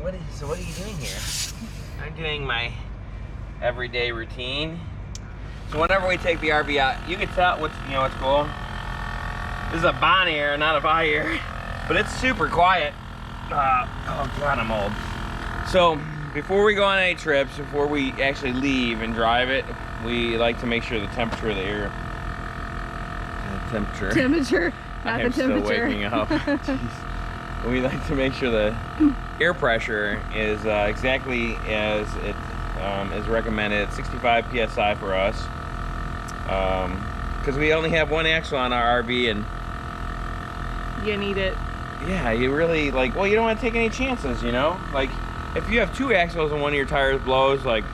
So what are you doing here? I'm doing my everyday routine. So whenever we take the RV out, you can tell what's cool. This is a Bonnier, not a Vire, but it's super quiet. Oh God, I'm old. So before we go on any trips, before we actually leave and drive it, we like to make sure the temperature of the air. Temperature, not the temperature. I'm still waking up. Jeez. We like to make sure the air pressure is exactly as it is recommended, 65 psi for us. Because we only have one axle on our RV, and you need it. Yeah, you really well, you don't want to take any chances, you know? Like, if you have two axles and one of your tires blows, like,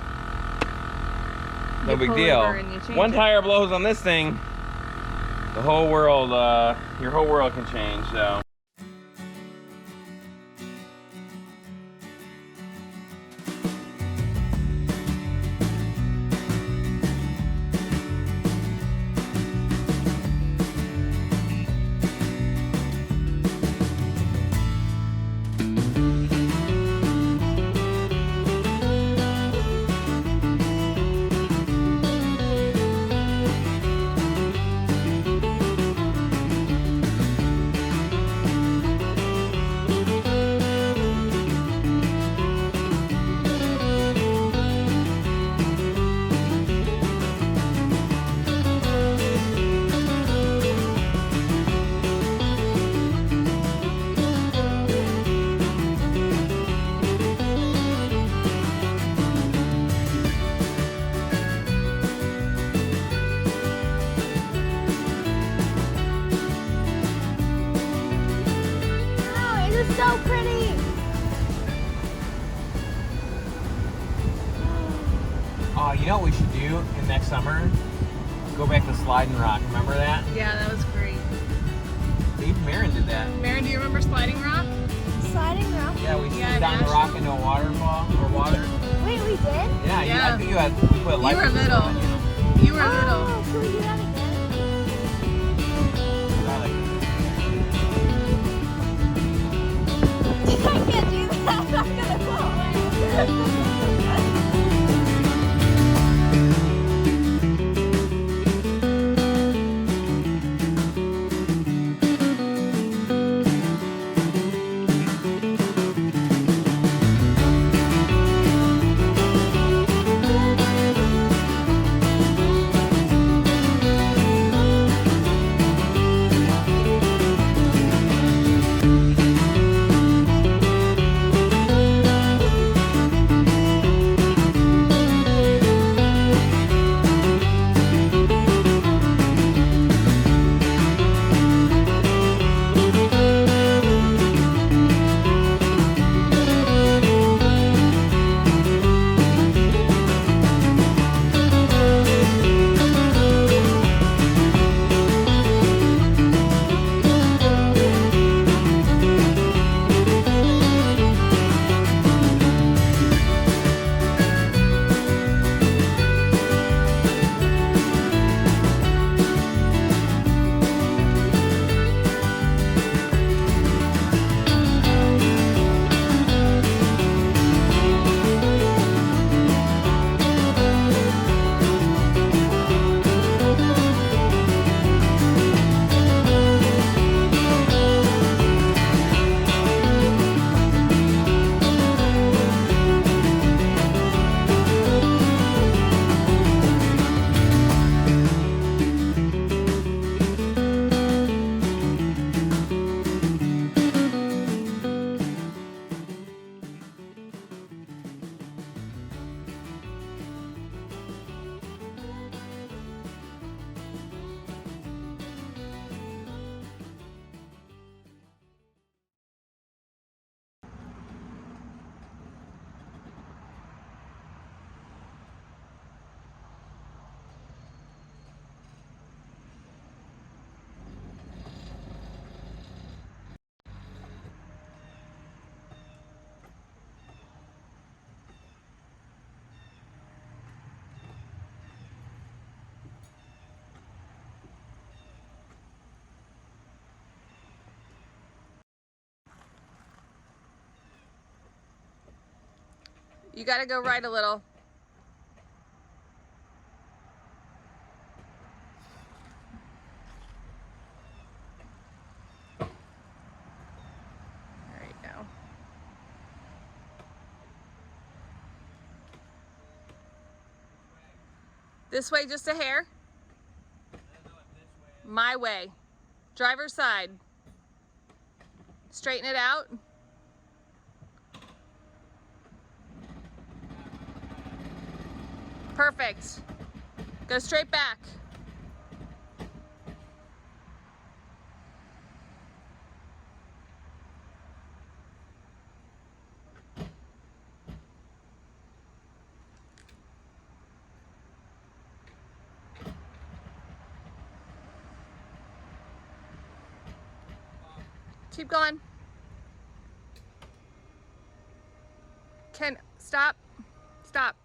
no big deal. One tire blows on this thing, the whole world, your whole world can change, so. So pretty. Oh, you know what we should do in next summer? Go back to Sliding Rock. Remember that? Yeah, that was great. Even Marin did that. Marin, do you remember Sliding Rock? Sliding Rock? Yeah, we slid down the rock into a waterfall or water. Wait, we did? Yeah, I think you put a life. You were little. On, you know? You were little. Oh, can we do that again? I can't do that. I'm gonna fall away. You gotta go right a little. There you go. This way, just a hair. My way. Driver's side. Straighten it out. Perfect. Go straight back. Keep going. Stop. Stop.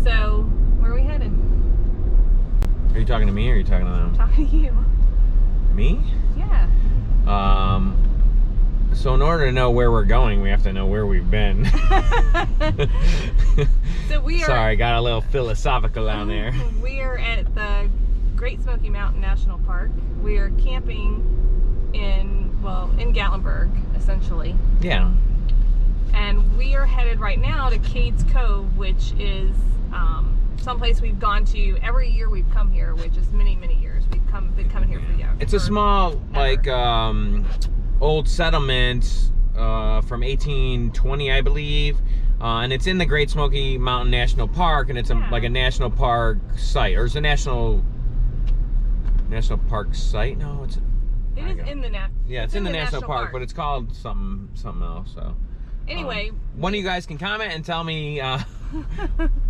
So, where are we headed? Are you talking to me or are you talking to them? Talking to you. Me? Yeah. So in order to know where we're going, we have to know where we've been. So we are. Sorry, got a little philosophical down there. We are at the Great Smoky Mountain National Park. We are camping in Gatlinburg, essentially. Yeah. And we are headed right now to Cades Cove, which is someplace we've gone to every year we've come here, which is many, many years. We've been coming here for years. It's a small, like, old settlement from 1820, I believe. And it's in the Great Smoky Mountain National Park, and it's like a national park site, or it's a national park site. No, it's. It is in the it's in the national park, but it's called something else. So. Anyway, one of you guys can comment and tell me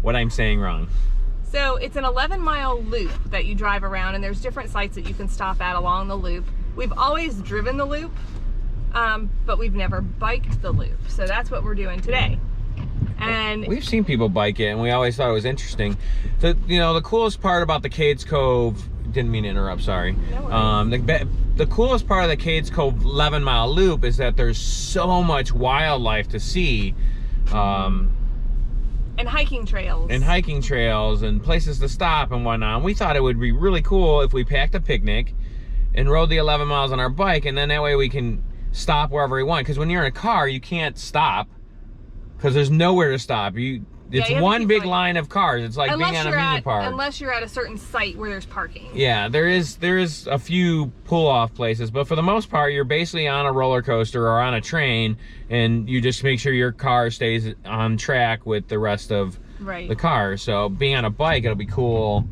what I'm saying wrong. So it's an 11-mile loop that you drive around, and there's different sites that you can stop at along the loop. We've always driven the loop, but we've never biked the loop. So that's what we're doing today. And we've seen people bike it, and we always thought it was interesting. The coolest part about the Cades Cove, didn't mean to interrupt, sorry. No worries. The coolest part of the Cades Cove 11-mile loop is that there's so much wildlife to see. And hiking trails. And places to stop and whatnot. And we thought it would be really cool if we packed a picnic and rode the 11 miles on our bike, and then that way we can stop wherever we want. Because when you're in a car, you can't stop because there's nowhere to stop. It's one big line of cars. It's like being at an amusement park. Unless you're at a certain site where there's parking. Yeah, there is a few pull-off places, but for the most part, you're basically on a roller coaster or on a train, and you just make sure your car stays on track with the rest of the cars. So being on a bike, it'll be cool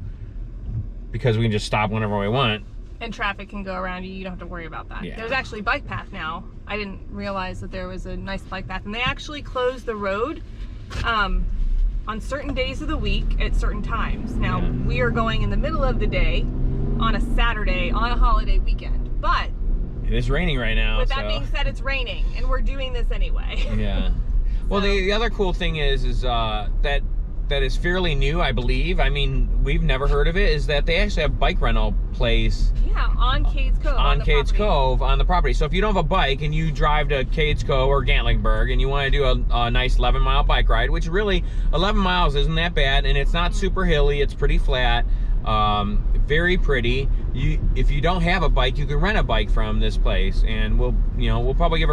because we can just stop whenever we want. And traffic can go around you. You don't have to worry about that. Yeah. There's actually a bike path now. I didn't realize that there was a nice bike path, and they actually closed the road on certain days of the week at certain times. Now, we are going in the middle of the day on a Saturday on a holiday weekend, but it is raining right now. With that being said, it's raining, and we're doing this anyway. Yeah. Well, the other cool thing is that is fairly new, I believe. I mean, we've never heard of it. Is that they actually have bike rental place? Yeah, on Cades Cove. On Cades Cove on the property. So if you don't have a bike and you drive to Cades Cove or Gatlinburg and you want to do a nice 11-mile bike ride, which really 11 miles isn't that bad, and it's not super hilly. It's pretty flat. Very pretty. If you don't have a bike, you can rent a bike from this place, and we'll probably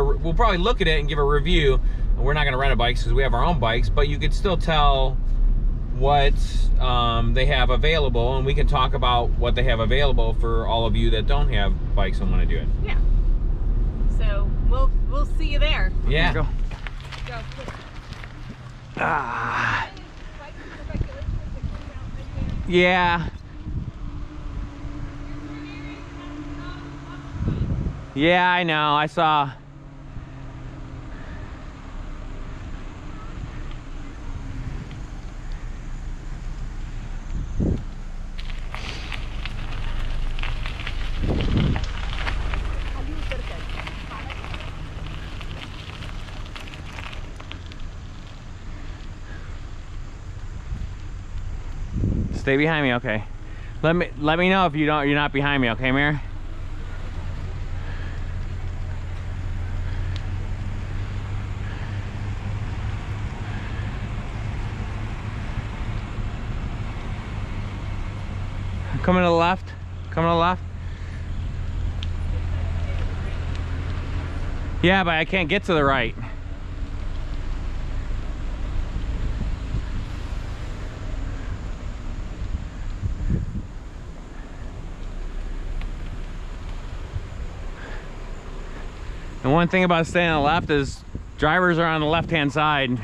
look at it and give a review. We're not going to rent a bike because we have our own bikes, but you could still tell what they have available, and we can talk about what they have available for all of you that don't have bikes and want to do it. Yeah. So we'll see you there. Yeah. Go. Ah. Yeah. Yeah, I know. I saw. Stay behind me, okay. Let me know if you're not behind me, okay, Mare? Coming to the left. Coming to the left. Yeah, but I can't get to the right. And one thing about staying on the left is drivers are on the left-hand side.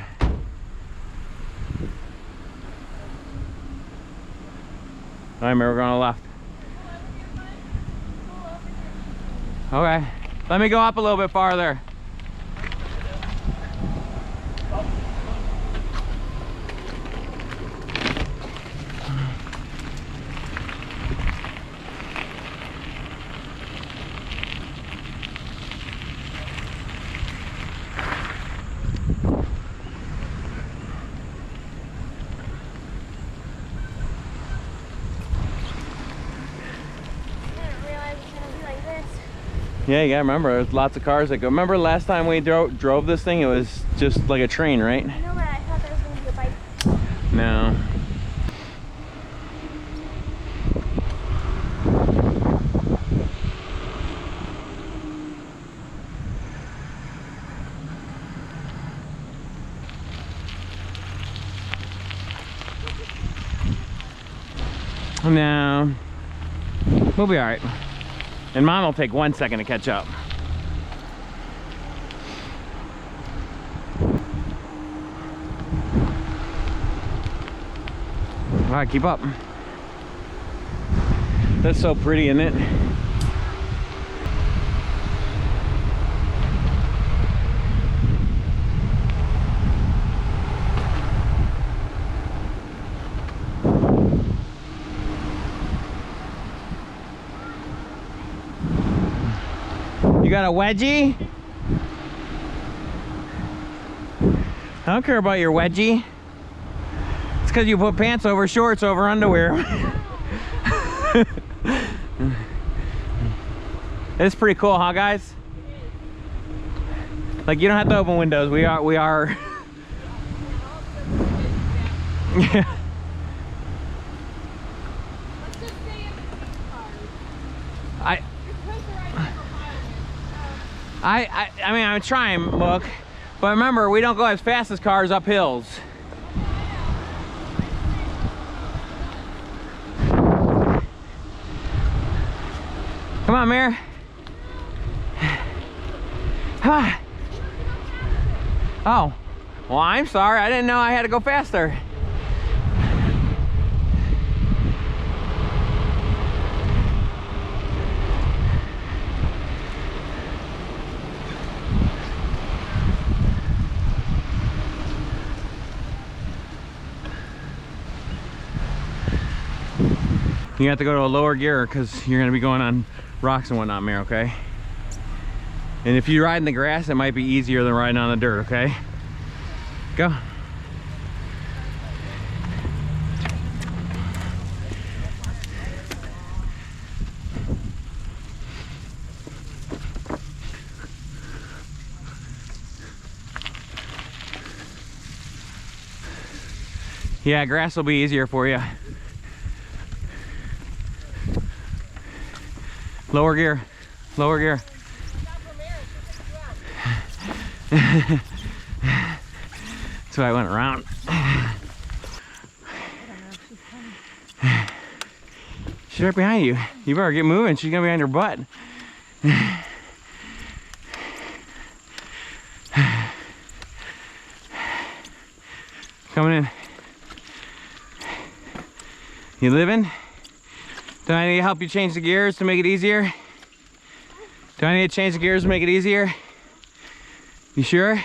All right, we're going to the left. Okay, let me go up a little bit farther. Yeah, you gotta remember, there's lots of cars that go. Remember last time we drove this thing, it was just like a train, right? I know, but I thought there was going to be a bike. No. No. We'll be all right. And Mom will take 1 second to catch up. All right, keep up. That's so pretty, isn't it? You got a wedgie? I don't care about your wedgie. It's because you put pants over shorts over underwear. It's pretty cool, huh, guys? Like, you don't have to open windows. We are. Yeah. I mean, I'm trying, look, but remember, we don't go as fast as cars up hills. Come on, Mare. Oh, well, I'm sorry. I didn't know I had to go faster. You have to go to a lower gear because you're going to be going on rocks and whatnot, Mare, okay? And if you ride in the grass, it might be easier than riding on the dirt, okay? Go. Yeah, grass will be easier for you. Lower gear, lower gear. That's why I went around. She's right behind you. You better get moving. She's gonna be on your butt. Coming in. You living? Do I need to help you change the gears to make it easier? Do I need to change the gears to make it easier? You sure?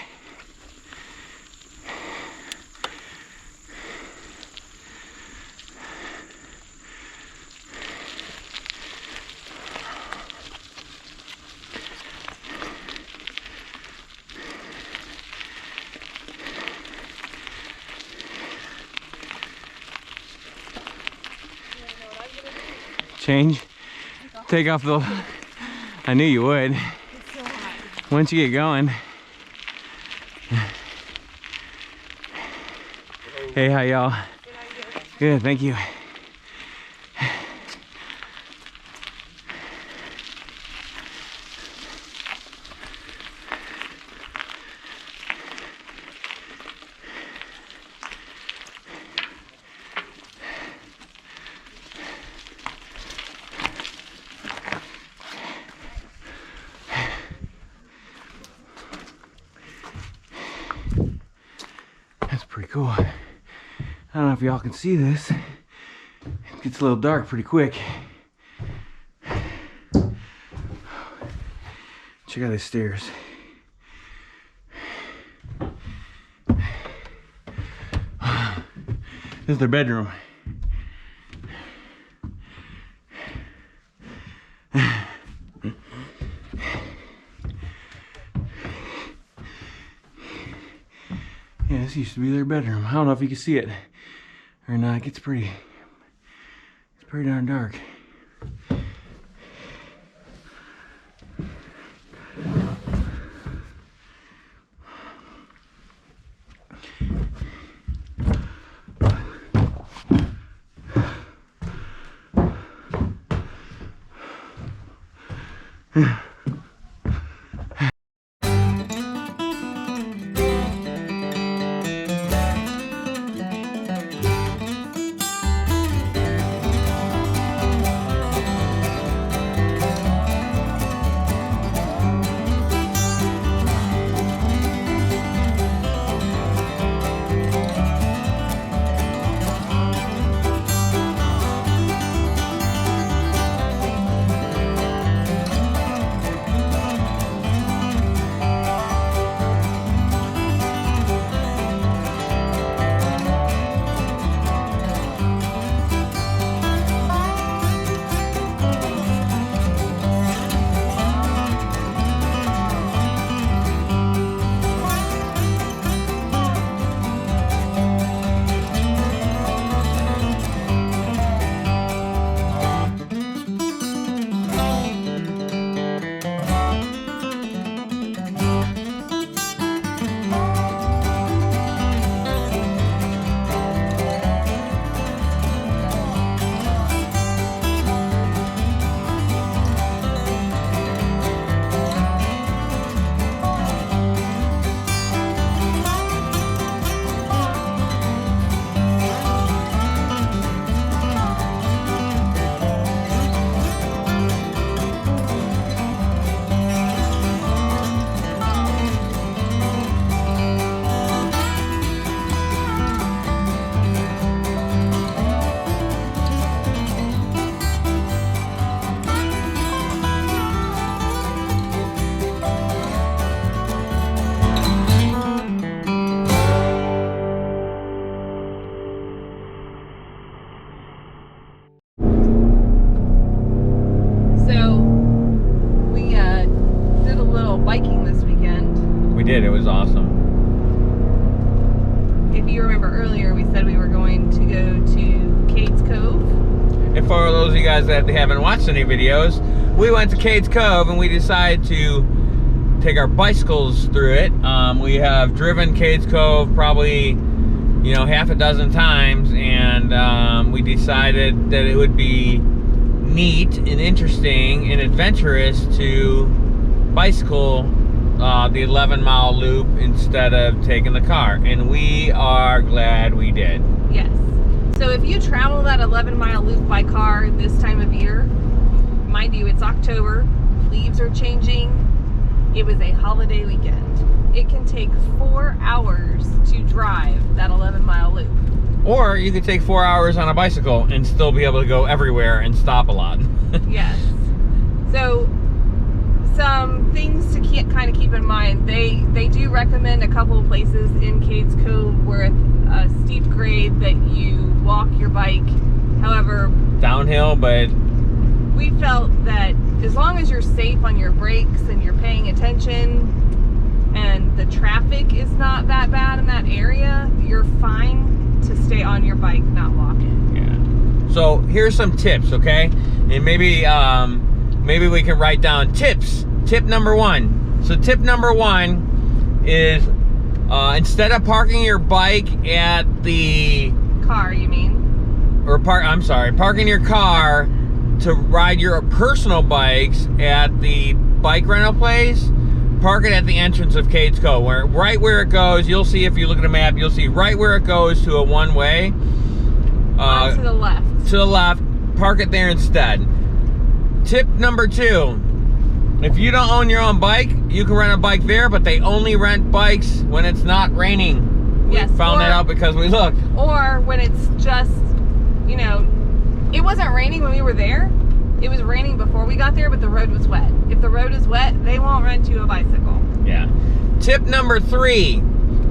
Change? Take off the... I knew you would. It's so hot. Once you get going. Hey, how y'all? Good, thank you. That's pretty cool. I don't know if y'all can see this. It gets a little dark pretty quick. Check out these stairs. This is their bedroom. Yeah, this used to be their bedroom. I don't know if you can see it or not. It gets pretty darn dark. did. It was awesome. If you remember earlier, we said we were going to go to Cades Cove. And for those of you guys that haven't watched any videos, we went to Cades Cove and we decided to take our bicycles through it. We have driven Cades Cove probably, you know, half a dozen times, and we decided that it would be neat and interesting and adventurous to bicycle the 11-mile loop instead of taking the car, and we are glad we did. Yes. So if you travel that 11-mile loop by car this time of year, mind you, it's October, leaves are changing, it was a holiday weekend. It can take 4 hours to drive that 11-mile loop. Or you could take 4 hours on a bicycle and still be able to go everywhere and stop a lot. Yes. So some things to kind of keep in mind. They do recommend a couple of places in Cades Cove with a steep grade that you walk your bike. However, downhill, but we felt that as long as you're safe on your brakes and you're paying attention and the traffic is not that bad in that area, you're fine to stay on your bike, not walking. Yeah. So here's some tips, okay? And maybe maybe we can write down tips. Tip number 1. So tip number 1 is instead of parking your bike at the car, you mean? Or parking your car to ride your personal bikes at the bike rental place. Park it at the entrance of Cades Cove, right where it goes. You'll see, if you look at a map, you'll see right where it goes to a one-way. To the left. To the left. Park it there instead. Tip number 2. If you don't own your own bike, you can rent a bike there, but they only rent bikes when it's not raining. Yes, we found that out because we looked. Or when it's just, you know, it wasn't raining when we were there. It was raining before we got there, but the road was wet. If the road is wet, they won't rent you a bicycle. Yeah. Tip number 3,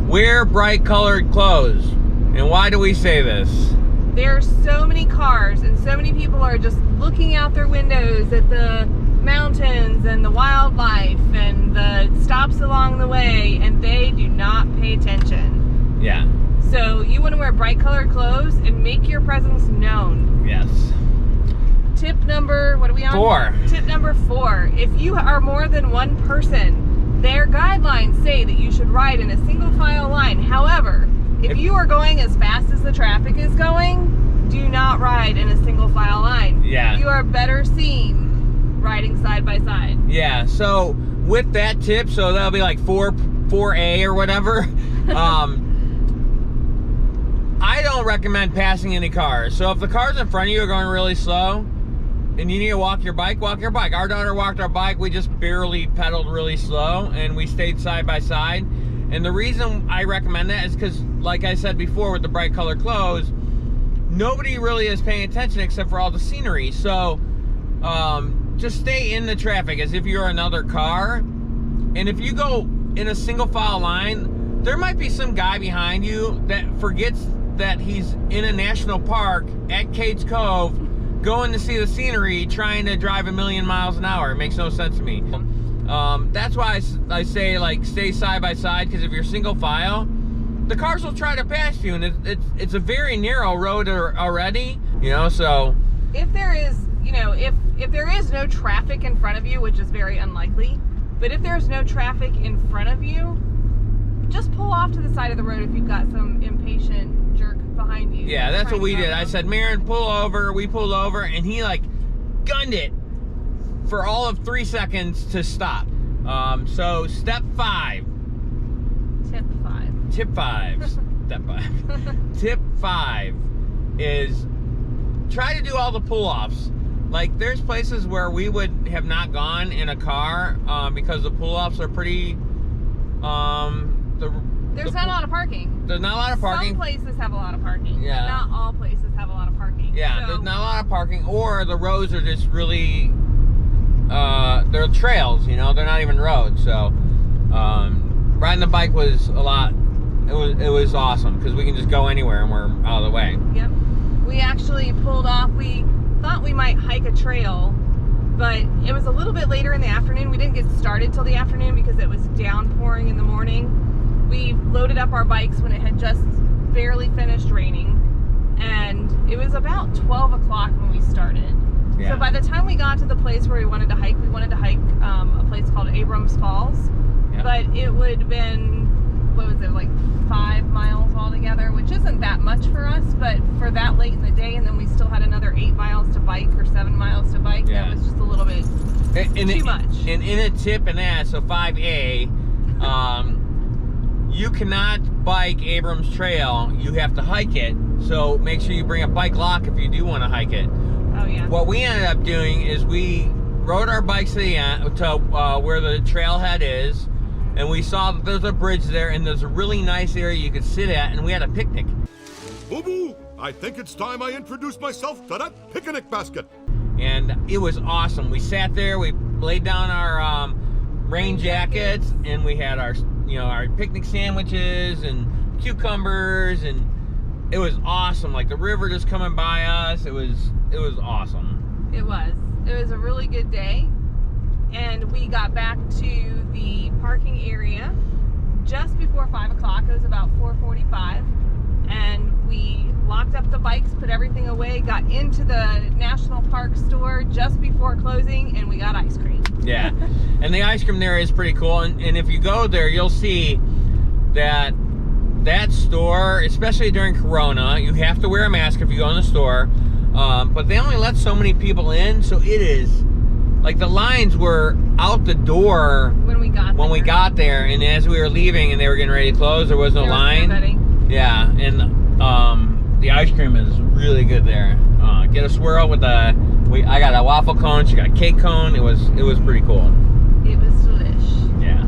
wear bright colored clothes. And why do we say this? There are so many cars and so many people are just looking out their windows at the mountains and the wildlife and the stops along the way, and they do not pay attention. Yeah. So you want to wear bright colored clothes and make your presence known. Yes. Tip number, what are we on? 4. Tip number 4. If you are more than one person, their guidelines say that you should ride in a single file line. However, if you are going as fast as the traffic is going, do not ride in a single file line. Yeah. You are better seen riding side by side. Yeah, so with that tip, so that'll be like 4A or whatever. I don't recommend passing any cars. So if the cars in front of you are going really slow, and you need to walk your bike, walk your bike. Our daughter walked our bike. We just barely pedaled really slow, and we stayed side by side. And the reason I recommend that is because, like I said before, with the bright colored clothes, nobody really is paying attention except for all the scenery. So just stay in the traffic as if you're another car. And if you go in a single file line, there might be some guy behind you that forgets that he's in a national park at Cades Cove, going to see the scenery, trying to drive 1,000,000 miles an hour. It makes no sense to me. That's why I say, like, stay side by side, because if you're single file, the cars will try to pass you, and it's a very narrow road already, you know. So if there is, you know, if there is no traffic in front of you, which is very unlikely, but if there's no traffic in front of you, just pull off to the side of the road if you've got some impatient jerk behind you. Yeah, that's what we did. I said, Marin, pull over. We pulled over, and he, like, gunned it for all of 3 seconds to stop. So step 5. Tip 5. Tip 5. Step 5. Tip 5 is try to do all the pull-offs. Like, there's places where we would have not gone in a car because the pull-offs are pretty... There's not a lot of parking. There's not a lot of parking. Some places have a lot of parking. Yeah. Not all places have a lot of parking. Yeah, so, there's not a lot of parking, or the roads are just really, they're trails, you know, they're not even roads. So, riding the bike was a lot, it was awesome, because we can just go anywhere and we're out of the way. Yep. We actually pulled off, we thought we might hike a trail, but it was a little bit later in the afternoon. We didn't get started till the afternoon because it was downpouring in the morning. We loaded up our bikes when it had just barely finished raining, and it was about 12 o'clock when we started. Yeah. So by the time we got to the place where we wanted to hike a place called Abrams Falls, Yeah. but it would have been, what was it, like 5 miles altogether, which isn't that much for us, but for that late in the day, and then we still had another 8 miles to bike or 7 miles to bike, Yeah. that was just a little bit too much. And in a tip in that, so 5A, you cannot bike Abrams Trail, you have to hike it, so make sure you bring a bike lock if you do want to hike it. Oh yeah. What we ended up doing is we rode our bikes to the end, to where the trailhead is, and we saw that there's a bridge there, and there's a really nice area you could sit at, and we had a picnic. Boo-boo! I think it's time I introduce myself to that picnic basket. And it was awesome. We sat there, we laid down our rain jackets, and we had our, you know, our picnic sandwiches and cucumbers, and it was awesome. Like, the river just coming by us, it was awesome. It was a really good day, and we got back to the parking area just before 5 o'clock. It was about 4:45, and we locked up the bikes, put everything away, got into the national park store before closing, and we got ice cream. Yeah, and the ice cream there is pretty cool. And if you go there, you'll see that store, especially during Corona, you have to wear a mask if you go in the store. But they only let so many people in, so it is like the lines were out the door When we got there, and as we were leaving and they were getting ready to close, there was no line. Yeah, and the ice cream is really good there. Get a swirl with I got a waffle cone. She got a cake cone. It was pretty cool. It was delish. Yeah.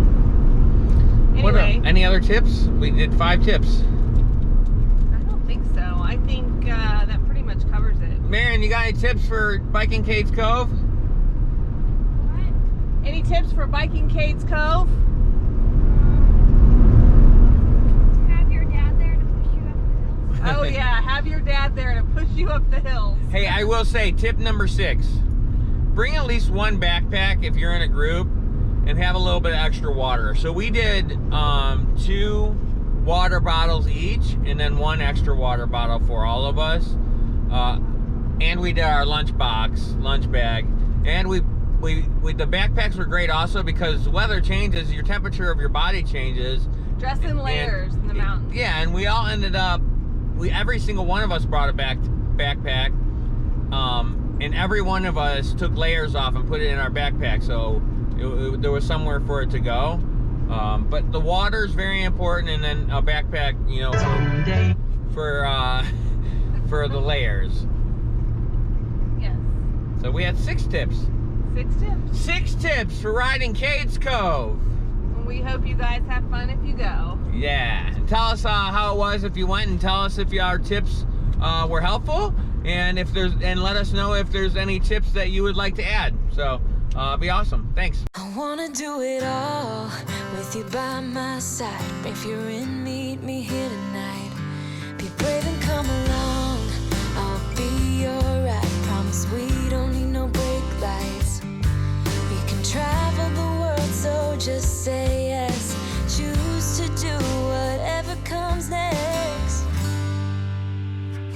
Anyway, Any other tips? We did 5 tips. I don't think so. I think that pretty much covers it. Marion, you got any tips for biking Cades Cove? What? Any tips for biking Cades Cove? Have your dad there to push you up the hills. Oh yeah, have your dad there to push you up the hills. Hey, I will say, tip number 6. Bring at least one backpack if you're in a group and have a little bit of extra water. So we did 2 water bottles each and then 1 extra water bottle for all of us. And we did our lunch bag. And we the backpacks were great also because the weather changes, your temperature of your body changes. Dress in layers in the mountains. Yeah, and we all ended up, every single one of us brought a backpack. And every one of us took layers off and put it in our backpack, so there was somewhere for it to go. But the water is very important, and then a backpack, you know, for the layers. Yes. So we had 6 tips. 6 tips. 6 tips for riding Cades Cove. And we hope you guys have fun if you go. Yeah. And tell us how it was if you went, and tell us if our tips were helpful, and let us know if there's any tips that you would like to add. So be awesome. Thanks. I wanna do it all with you by my side. If you're in, meet me here tonight. Be brave and come along. I'll be your ride. Promise we don't need no brake lights. We can travel the world, so just say yes. Choose to do whatever comes next.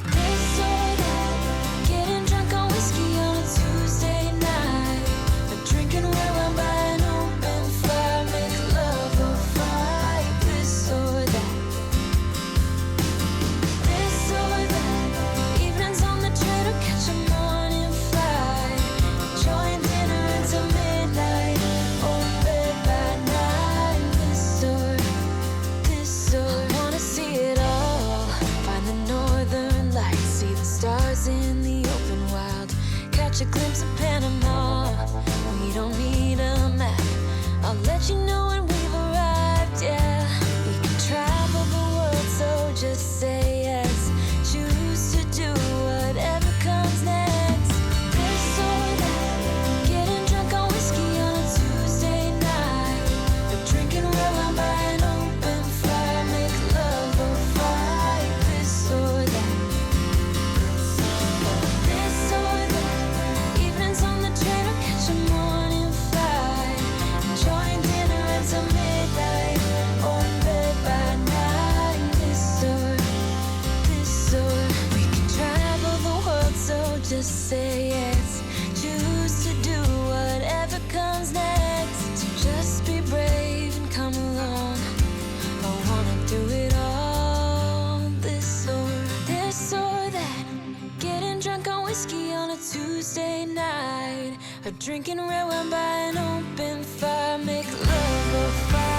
This or that, getting drunk on whiskey on a Tuesday night, or drinking red wine by an open fire, make love or fight. This or that. This or that, evenings on the train or catch a morning flight, enjoying dinner until midnight, or bed by night. This or I wanna see it all. Find the northern lights, see the stars in the open wild, catch a glimpse of Panama. We don't need a map. I'll let you know when we've arrived. Yeah, we can travel the world, so just say yes. Choose to do whatever comes next. This or that, getting drunk on whiskey on a Tuesday night, or drinking red wine by an open fire, make love or fight. This or that. This or that, evenings on the train or catch a morning flight, enjoying dinner until midnight, or in bed by night. This or we can travel the world, so just say yes. Choose to do whatever comes next. So just be brave and come along. I wanna do it all. This or that, getting drunk on whiskey on a Tuesday night, or drinking red wine by an open fire, make love or fight.